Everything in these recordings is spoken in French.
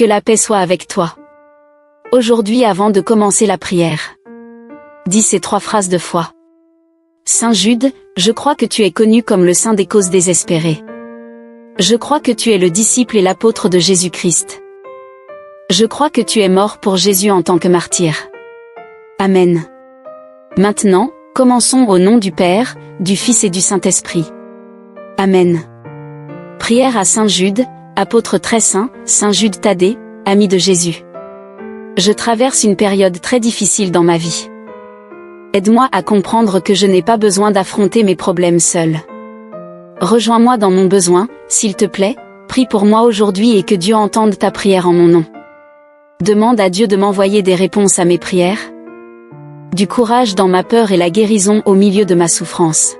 Que la paix soit avec toi. Aujourd'hui, avant de commencer la prière, dis ces 3 phrases de foi. Saint Jude, je crois que tu es connu comme le saint des causes désespérées. Je crois que tu es le disciple et l'apôtre de Jésus-Christ. Je crois que tu es mort pour Jésus en tant que martyr. Amen. Maintenant, commençons au nom du Père, du Fils et du Saint-Esprit. Amen. Prière à Saint Jude, apôtre très saint, Saint Jude Thaddée, ami de Jésus. Je traverse une période très difficile dans ma vie. Aide-moi à comprendre que je n'ai pas besoin d'affronter mes problèmes seul. Rejoins-moi dans mon besoin, s'il te plaît, prie pour moi aujourd'hui et que Dieu entende ta prière en mon nom. Demande à Dieu de m'envoyer des réponses à mes prières. Du courage dans ma peur et la guérison au milieu de ma souffrance.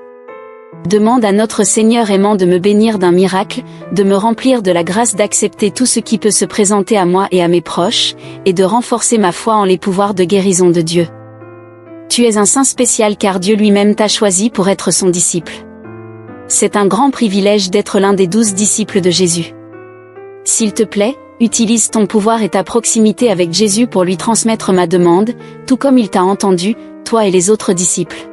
Demande à notre Seigneur aimant de me bénir d'un miracle, de me remplir de la grâce d'accepter tout ce qui peut se présenter à moi et à mes proches, et de renforcer ma foi en les pouvoirs de guérison de Dieu. Tu es un saint spécial car Dieu lui-même t'a choisi pour être son disciple. C'est un grand privilège d'être l'un des 12 disciples de Jésus. S'il te plaît, utilise ton pouvoir et ta proximité avec Jésus pour lui transmettre ma demande, tout comme il t'a entendu, toi et les autres disciples.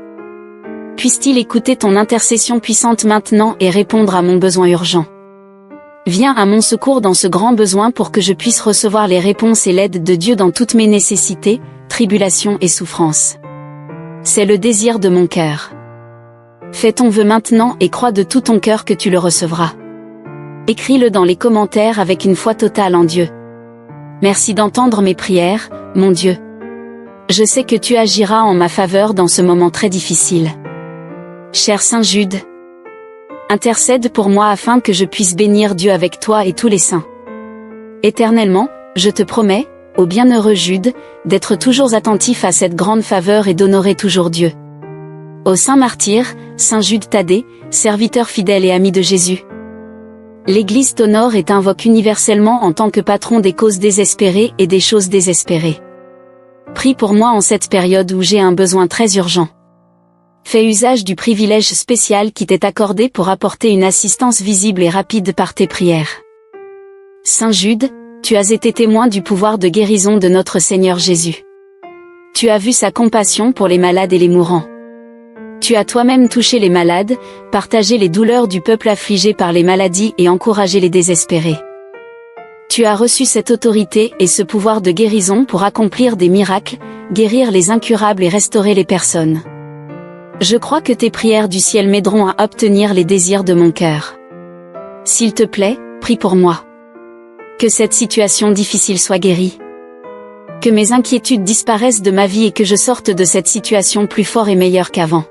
Puisse-t-il écouter ton intercession puissante maintenant et répondre à mon besoin urgent. Viens à mon secours dans ce grand besoin pour que je puisse recevoir les réponses et l'aide de Dieu dans toutes mes nécessités, tribulations et souffrances. C'est le désir de mon cœur. Fais ton vœu maintenant et crois de tout ton cœur que tu le recevras. Écris-le dans les commentaires avec une foi totale en Dieu. Merci d'entendre mes prières, mon Dieu. Je sais que tu agiras en ma faveur dans ce moment très difficile. Cher Saint Jude, intercède pour moi afin que je puisse bénir Dieu avec toi et tous les saints. Éternellement, je te promets, ô bienheureux Jude, d'être toujours attentif à cette grande faveur et d'honorer toujours Dieu. Ô saint martyr, Saint Jude Thaddée, serviteur fidèle et ami de Jésus. L'Église t'honore et t'invoque universellement en tant que patron des causes désespérées et des choses désespérées. Prie pour moi en cette période où j'ai un besoin très urgent. Fais usage du privilège spécial qui t'est accordé pour apporter une assistance visible et rapide par tes prières. Saint Jude, tu as été témoin du pouvoir de guérison de notre Seigneur Jésus. Tu as vu sa compassion pour les malades et les mourants. Tu as toi-même touché les malades, partagé les douleurs du peuple affligé par les maladies et encouragé les désespérés. Tu as reçu cette autorité et ce pouvoir de guérison pour accomplir des miracles, guérir les incurables et restaurer les personnes. Je crois que tes prières du ciel m'aideront à obtenir les désirs de mon cœur. S'il te plaît, prie pour moi. Que cette situation difficile soit guérie. Que mes inquiétudes disparaissent de ma vie et que je sorte de cette situation plus fort et meilleur qu'avant.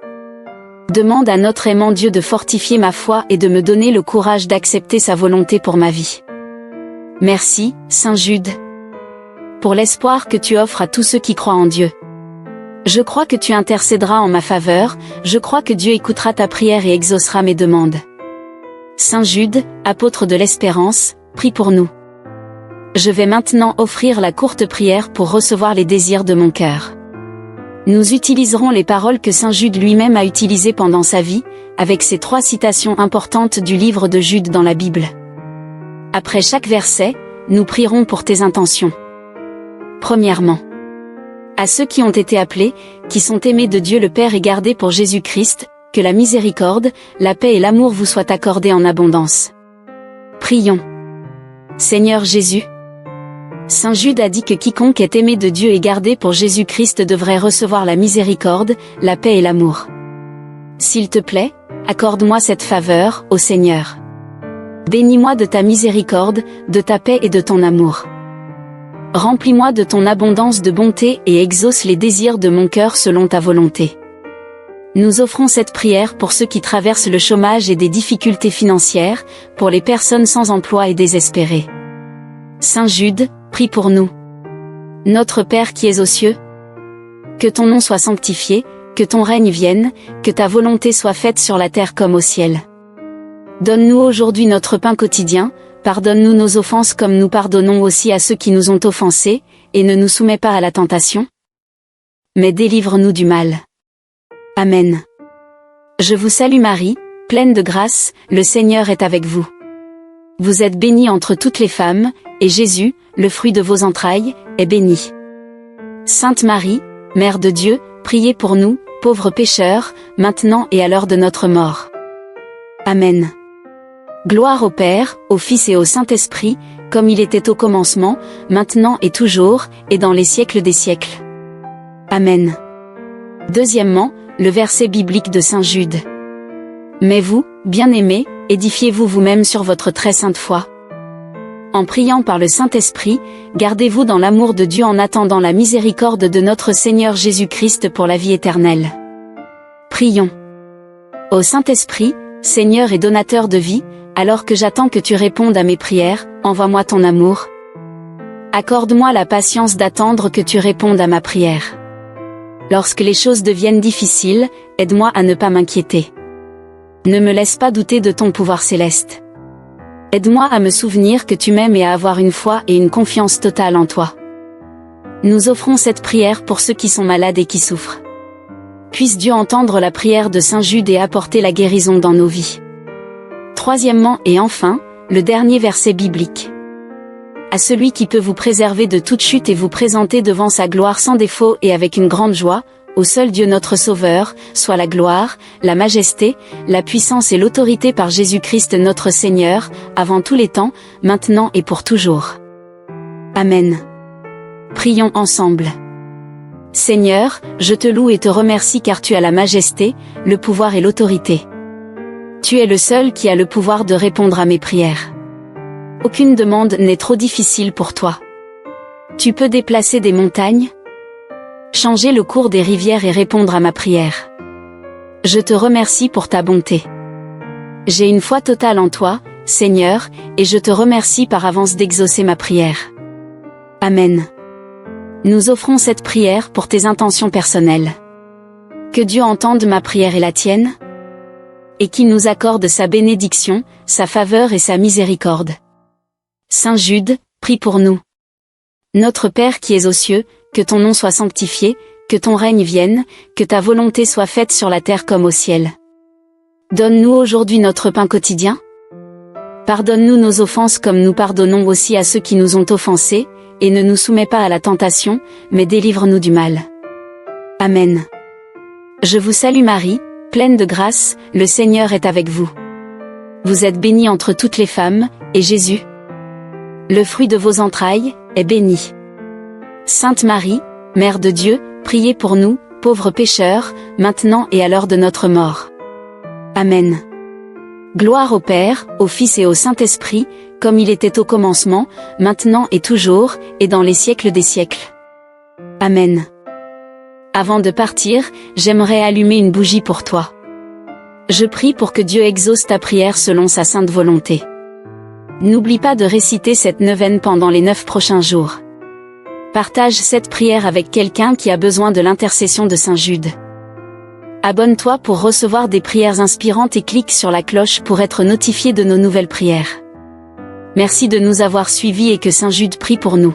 Demande à notre aimant Dieu de fortifier ma foi et de me donner le courage d'accepter sa volonté pour ma vie. Merci, Saint Jude, pour l'espoir que tu offres à tous ceux qui croient en Dieu. Je crois que tu intercéderas en ma faveur, je crois que Dieu écoutera ta prière et exaucera mes demandes. Saint Jude, apôtre de l'espérance, prie pour nous. Je vais maintenant offrir la courte prière pour recevoir les désirs de mon cœur. Nous utiliserons les paroles que Saint Jude lui-même a utilisées pendant sa vie, avec ces 3 citations importantes du livre de Jude dans la Bible. Après chaque verset, nous prierons pour tes intentions. Premièrement, à ceux qui ont été appelés, qui sont aimés de Dieu le Père et gardés pour Jésus-Christ, que la miséricorde, la paix et l'amour vous soient accordés en abondance. Prions. Seigneur Jésus, Saint Jude a dit que quiconque est aimé de Dieu et gardé pour Jésus-Christ devrait recevoir la miséricorde, la paix et l'amour. S'il te plaît, accorde-moi cette faveur, ô Seigneur. Bénis-moi de ta miséricorde, de ta paix et de ton amour. Remplis-moi de ton abondance de bonté et exauce les désirs de mon cœur selon ta volonté. Nous offrons cette prière pour ceux qui traversent le chômage et des difficultés financières, pour les personnes sans emploi et désespérées. Saint Jude, prie pour nous. Notre Père qui es aux cieux, que ton nom soit sanctifié, que ton règne vienne, que ta volonté soit faite sur la terre comme au ciel. Donne-nous aujourd'hui notre pain quotidien, pardonne-nous nos offenses comme nous pardonnons aussi à ceux qui nous ont offensés, et ne nous soumets pas à la tentation, mais délivre-nous du mal. Amen. Je vous salue Marie, pleine de grâce, le Seigneur est avec vous. Vous êtes bénie entre toutes les femmes, et Jésus, le fruit de vos entrailles, est béni. Sainte Marie, Mère de Dieu, priez pour nous, pauvres pécheurs, maintenant et à l'heure de notre mort. Amen. Gloire au Père, au Fils et au Saint-Esprit, comme il était au commencement, maintenant et toujours, et dans les siècles des siècles. Amen. Deuxièmement, le verset biblique de Saint Jude. Mais vous, bien-aimés, édifiez-vous vous-même sur votre très sainte foi. En priant par le Saint-Esprit, gardez-vous dans l'amour de Dieu en attendant la miséricorde de notre Seigneur Jésus-Christ pour la vie éternelle. Prions. Ô Saint-Esprit, Seigneur et donateur de vie, alors que j'attends que tu répondes à mes prières, envoie-moi ton amour. Accorde-moi la patience d'attendre que tu répondes à ma prière. Lorsque les choses deviennent difficiles, aide-moi à ne pas m'inquiéter. Ne me laisse pas douter de ton pouvoir céleste. Aide-moi à me souvenir que tu m'aimes et à avoir une foi et une confiance totale en toi. Nous offrons cette prière pour ceux qui sont malades et qui souffrent. Puisse Dieu entendre la prière de Saint Jude et apporter la guérison dans nos vies. Troisièmement et enfin, le dernier verset biblique. À celui qui peut vous préserver de toute chute et vous présenter devant sa gloire sans défaut et avec une grande joie, au seul Dieu notre Sauveur, soit la gloire, la majesté, la puissance et l'autorité par Jésus-Christ notre Seigneur, avant tous les temps, maintenant et pour toujours. Amen. Prions ensemble. Seigneur, je te loue et te remercie car tu as la majesté, le pouvoir et l'autorité. Tu es le seul qui a le pouvoir de répondre à mes prières. Aucune demande n'est trop difficile pour toi. Tu peux déplacer des montagnes, changer le cours des rivières et répondre à ma prière. Je te remercie pour ta bonté. J'ai une foi totale en toi, Seigneur, et je te remercie par avance d'exaucer ma prière. Amen. Nous offrons cette prière pour tes intentions personnelles. Que Dieu entende ma prière et la tienne, et qu'il nous accorde sa bénédiction, sa faveur et sa miséricorde. Saint Jude, prie pour nous. Notre Père qui es aux cieux, que ton nom soit sanctifié, que ton règne vienne, que ta volonté soit faite sur la terre comme au ciel. Donne-nous aujourd'hui notre pain quotidien. Pardonne-nous nos offenses comme nous pardonnons aussi à ceux qui nous ont offensés, et ne nous soumets pas à la tentation, mais délivre-nous du mal. Amen. Je vous salue Marie, pleine de grâce, le Seigneur est avec vous. Vous êtes bénie entre toutes les femmes, et Jésus, le fruit de vos entrailles, est béni. Sainte Marie, Mère de Dieu, priez pour nous, pauvres pécheurs, maintenant et à l'heure de notre mort. Amen. Gloire au Père, au Fils et au Saint-Esprit, comme il était au commencement, maintenant et toujours, et dans les siècles des siècles. Amen. Avant de partir, j'aimerais allumer une bougie pour toi. Je prie pour que Dieu exauce ta prière selon sa sainte volonté. N'oublie pas de réciter cette neuvaine pendant les 9 prochains jours. Partage cette prière avec quelqu'un qui a besoin de l'intercession de Saint Jude. Abonne-toi pour recevoir des prières inspirantes et clique sur la cloche pour être notifié de nos nouvelles prières. Merci de nous avoir suivis et que Saint Jude prie pour nous.